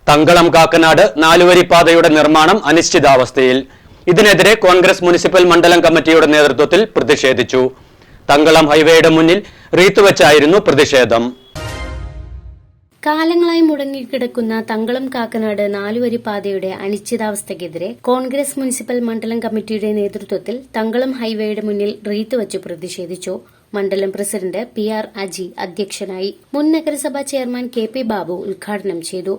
തങ്കളം കാക്കനാട് നാലുവരിപ്പാതയുടെ നിർമ്മാണം അനിശ്ചിതാവസ്ഥയിൽ. ഇതിനെതിരെ കോൺഗ്രസ് മുനിസിപ്പൽ മണ്ഡലം കമ്മിറ്റിയുടെ നേതൃത്വത്തിൽ പ്രതിഷേധിച്ചു. തങ്കളം ഹൈവേയുടെ മുന്നിൽ റീത്തുവച്ചായിരുന്നു പ്രതിഷേധം. കാലങ്ങളായി മുടങ്ങിക്കിടക്കുന്ന തങ്കളം കാക്കനാട് നാലുവരിപ്പാതയുടെ അനിശ്ചിതാവസ്ഥയ്ക്കെതിരെ കോൺഗ്രസ് മുനിസിപ്പൽ മണ്ഡലം കമ്മിറ്റിയുടെ നേതൃത്വത്തിൽ തങ്കളം ഹൈവേയുടെ മുന്നിൽ റീത്തുവച്ചു പ്രതിഷേധിച്ചു. മണ്ഡലം പ്രസിഡന്റ് PR അജി അധ്യക്ഷനായി. മുൻ നഗരസഭാ ചെയർമാൻ KP ബാബു ഉദ്ഘാടനം ചെയ്തു.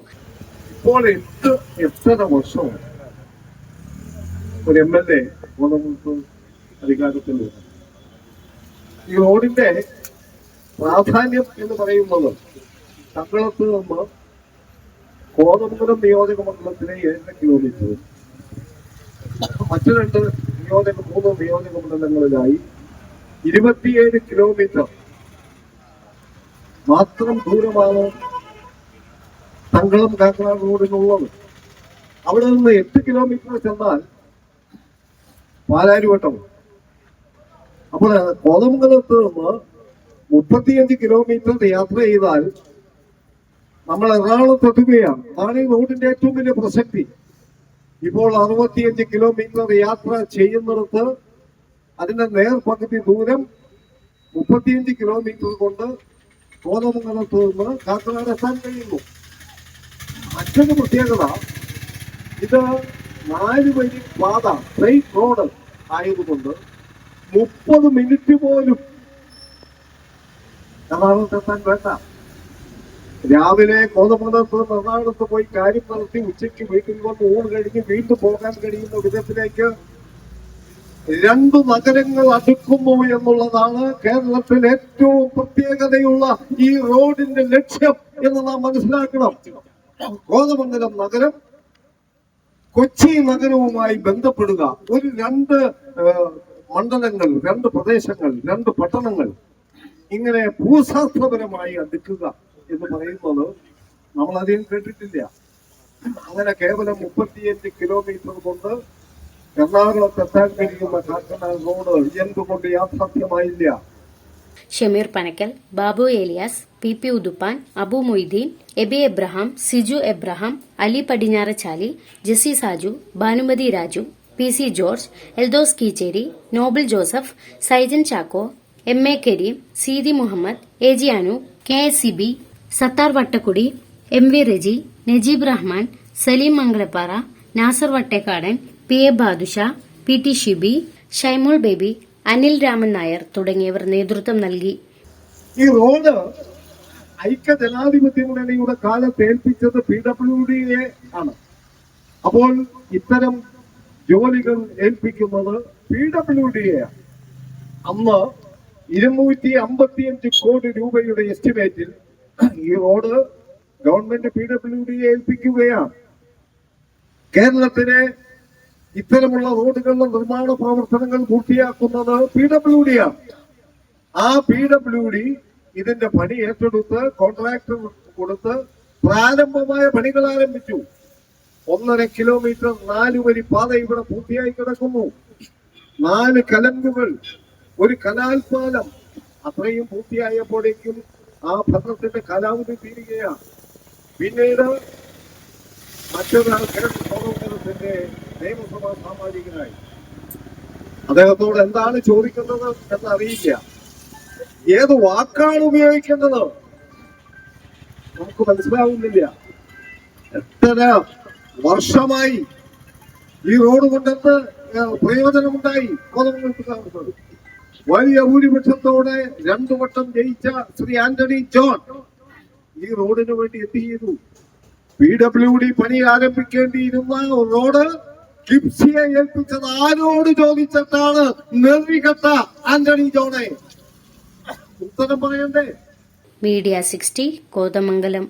ഇപ്പോൾ 8 വർഷവും ഒരു MLA അധികാരത്തിൽ വന്നു. ഈ റോഡിന്റെ പ്രാധാന്യം എന്ന് പറയുന്നത് തങ്കളത്ത് നിന്ന് കോതമംഗലം നിയോജക മണ്ഡലത്തിലെ 7 കിലോമീറ്റർ, മറ്റു 3 നിയോജക മണ്ഡലങ്ങളിലായി 27 കിലോമീറ്റർ മാത്രം ദൂരമാണ് തങ്കളം കാക്കനാട് റോഡിനുള്ളത്. അവിടെ നിന്ന് 8 കിലോമീറ്റർ ചെന്നാൽ പാലാരിവട്ടം. അപ്പോൾ കോതമംഗലത്ത് നിന്ന് 35 കിലോമീറ്റർ യാത്ര ചെയ്താൽ നമ്മൾ എറണാകുളത്ത് എത്തുകയാണ്. അതാണ് ഈ റോഡിന്റെ ഏറ്റവും വലിയ പ്രസക്തി. ഇപ്പോൾ 65 കിലോമീറ്റർ യാത്ര ചെയ്യുന്നിടത്ത് അതിന്റെ നേർപകുതി ദൂരം 35 കിലോമീറ്റർ കൊണ്ട് കോതമംഗലത്ത് നിന്ന് കാക്കനാട് എത്താൻ കഴിയുന്നു. മറ്റൊരു പ്രത്യേകത, ഇത് 4 വരി പാത സ്ട്രെയിറ്റ് റോഡ് ആയതുകൊണ്ട് 30 മിനിറ്റ് പോലും എറണാകുളത്ത് എത്താൻ വേണ്ട. രാവിലെ കോതമംഗലത്ത് എറണാകുളത്ത് പോയി കാര്യം നടത്തി ഉച്ചയ്ക്ക് വീട്ടിൽ വന്ന് ഊണ് കഴിഞ്ഞ് വീണ്ടും പോകാൻ കഴിയുന്ന വിധത്തിലേക്ക് 2 നഗരങ്ങൾ അടുക്കുന്നു എന്നുള്ളതാണ് കേരളത്തിൽ ഏറ്റവും പ്രത്യേകതയുള്ള ഈ റോഡിന്റെ ലക്ഷ്യം എന്ന് നാം മനസ്സിലാക്കണം. കോതമംഗലം നഗരം കൊച്ചി നഗരവുമായി ബന്ധപ്പെടുക, ഒരു 2 മണ്ഡലങ്ങൾ, 2 പ്രദേശങ്ങൾ, 2 പട്ടണങ്ങൾ ഇങ്ങനെ ഭൂശാസ്ത്രപരമായി അടുക്കുക എന്ന് പറയുന്നത് നമ്മൾ അധികം കേട്ടിട്ടില്ല. അങ്ങനെ കേവലം 35 കിലോമീറ്റർ കൊണ്ട് എറണാകുളത്ത് എത്താൻ കഴിയുന്ന കാക്കനാട് റോഡ് എന്തുകൊണ്ട് യാഥാർത്ഥ്യമായില്ല? Shameer Panakkal, Babu Elias, PP Uduppan, Abu Moideen, Eby Abraham, Siju Abraham, Ali Padinjarachali, Jessy Saju, Bhanumathi Raju, PC George, Eldhose Keecheri, Noble Joseph, Saijan Chacko, MA Kareem, Seethi Muhammed, AG Anu, KSCB, Sathar Vattakkudi, MV Reji, Najeeb Rahman, Saleem Mangalappara, Nasar Vattekkadan, PA Badusha, PT Shibi, Shaimul Baby, Anil Raman Nair തുടങ്ങിയവർ നേതൃത്വം നൽകി. ഈ റോഡ് ഐക്യ ജനാധിപത്യ മുന്നണിയുടെ കാലത്ത് ഏൽപ്പിച്ചത് PWD ആണ്. അപ്പോൾ ഇത്തരം ജോലികൾ ഏൽപ്പിക്കുന്നത് PWD ആണ്. അന്ന് 255 കോടി രൂപയുടെ എസ്റ്റിമേറ്റിൽ ഈ റോഡ് ഗവൺമെന്റ് PWD ഏൽപ്പിക്കുകയാണ്. കേരളത്തിലെ ഇത്തരമുള്ള റോഡുകളുടെ നിർമ്മാണ പ്രവർത്തനങ്ങൾ പൂർത്തിയാക്കുന്നത് PWD ആണ്. ആ PWD ഇതിന്റെ പണി ഏറ്റെടുത്ത് കോൺട്രാക്ടർ കൊടുത്ത് പ്രാരംഭമായ പണികൾ ആരംഭിച്ചു. 1.5 കിലോമീറ്റർ 4 വരി പാത ഇവിടെ പൂർത്തിയായി കിടക്കുന്നു. 4 കലങ്കുകൾ, ഒരു കനാൽ പാലം, അത്രയും പൂർത്തിയായപ്പോഴേക്കും ആ ഭരണത്തിന്റെ കാലാവധി തീരുകയാണ്. പിന്നീട് മറ്റൊരാൾ കോതമംഗലത്തിന്റെ നിയമസഭാ സാമാജികനായി അദ്ദേഹത്തോട് എന്താണ് ചോദിക്കുന്നത് എന്നറിയില്ല, ഏത് വാക്കാണ് ഉപയോഗിക്കേണ്ടത് നമുക്ക് മനസ്സിലാവുന്നില്ല. എത്ര വർഷമായി ഈ റോഡ് കൊണ്ടെന്ന് പ്രയോജനമുണ്ടായി കോതമംഗലത്ത്? വലിയ ഭൂരിപക്ഷത്തോടെ 2 വട്ടം ജയിച്ച ശ്രീ ആന്റണി ജോൺ ഈ റോഡിന് വേണ്ടി എന്ത് ചെയ്തു? PWD പണി ആരംഭിക്കേണ്ടിയിരുന്ന റോഡ് കിപ്സിയെ ഏൽപ്പിച്ചത് ആരോട് ചോദിച്ചിട്ടാണ്? നെറികെട്ട ആന്റണി ജോണെ ഉത്തരം പറയണ്ടേ? മീഡിയ 60 കോതമംഗലം.